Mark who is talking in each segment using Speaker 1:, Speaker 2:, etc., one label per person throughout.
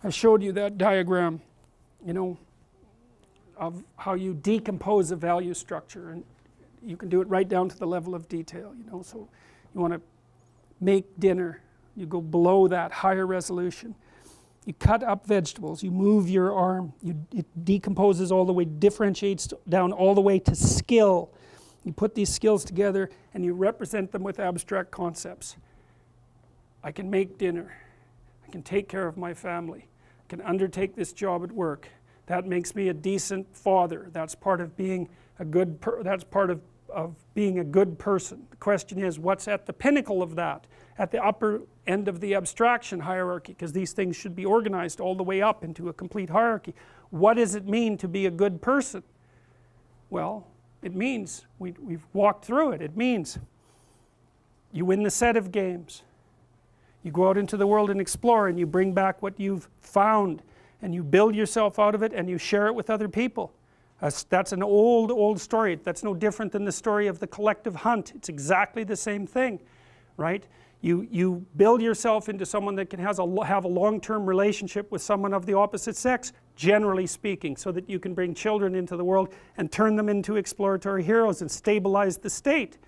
Speaker 1: I showed you that diagram, you know, of how you decompose a value structure, and you can do it right down to the level of detail, you know. So you want to make dinner, you go below that, higher resolution. You cut up vegetables, you move your arm, it decomposes all the way, differentiates down all the way to skill. You put these skills together and you represent them with abstract concepts. I can make dinner, I can take care of my family, I can undertake this job at work. That makes me a decent father. That's part of being a good being a good person. The question is, what's at the pinnacle of that, at the upper end of the abstraction hierarchy, because these things should be organized all the way up into a complete hierarchy. What does it mean to be a good person? Well, it means, we've walked through it, it means you win the set of games, you go out into the world and explore, and you bring back what you've found, and you build yourself out of it, and you share it with other people. That's an old story. That's no different than the story of the collective hunt. It's exactly the same thing, right? You build yourself into someone that can have a long-term relationship with someone of the opposite sex, generally speaking, so that you can bring children into the world and turn them into exploratory heroes and stabilize the state.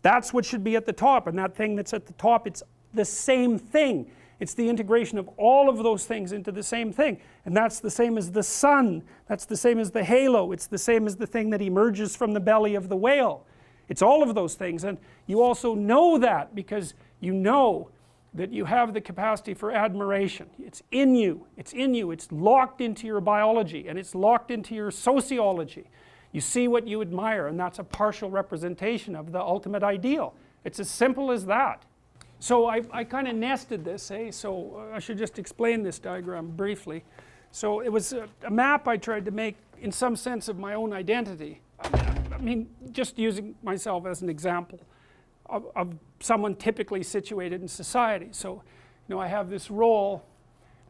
Speaker 1: That's what should be at the top, and that thing that's at the top, it's the same thing. It's the integration of all of those things into the same thing, and that's the same as the sun, that's the same as the halo, it's the same as the thing that emerges from the belly of the whale. It's all of those things, and you also know that because you know that you have the capacity for admiration. It's in you, it's locked into your biology, and it's locked into your sociology. You see what you admire, and that's a partial representation of the ultimate ideal. It's as simple as that. So I kind of nested this, so I should just explain this diagram briefly. So it was a map I tried to make in some sense of my own identity. I mean, just using myself as an example of someone typically situated in society. So, you know, I have this role,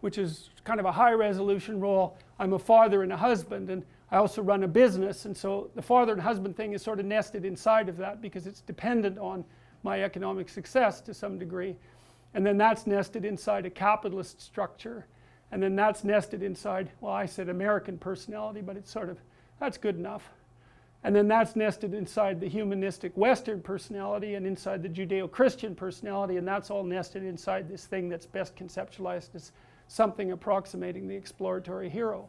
Speaker 1: which is kind of a high resolution role. I'm a father and a husband, and I also run a business, and so the father and husband thing is sort of nested inside of that because it's dependent on my economic success to some degree. And then that's nested inside a capitalist structure, and then that's nested inside, well, I said American personality, but it's sort of, that's good enough. And then that's nested inside the humanistic Western personality and inside the Judeo-Christian personality, and that's all nested inside this thing that's best conceptualized as something approximating the exploratory hero.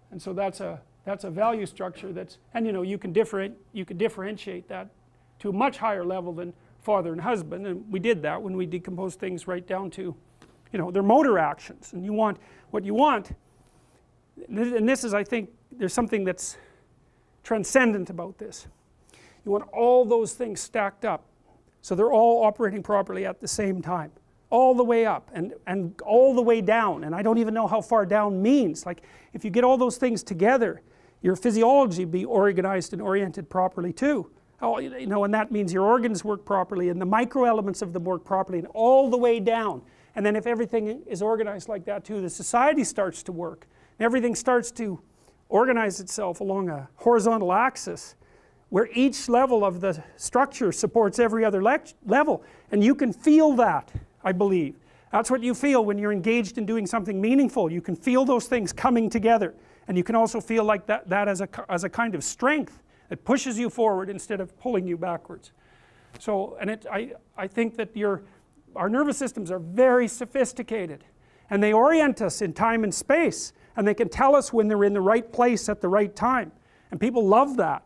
Speaker 1: And so that's a value structure that's, and you know, you can differentiate that to a much higher level than father and husband, and we did that when we decomposed things right down to, you know, their motor actions. And you want, what you want, and this is, I think, there's something that's transcendent about this. You want all those things stacked up so they're all operating properly at the same time, all the way up and all the way down, and I don't even know how far down means. Like, if you get all those things together, your physiology be organized and oriented properly too. Oh, you know, and that means your organs work properly and the micro elements of them work properly and all the way down. And then if everything is organized like that too, the society starts to work. And everything starts to organize itself along a horizontal axis where each level of the structure supports every other level. And you can feel that, I believe. That's what you feel when you're engaged in doing something meaningful. You can feel those things coming together. And you can also feel like that as a kind of strength. It pushes you forward instead of pulling you backwards. So, and I think that our nervous systems are very sophisticated, and they orient us in time and space, and they can tell us when they're in the right place at the right time, and people love that.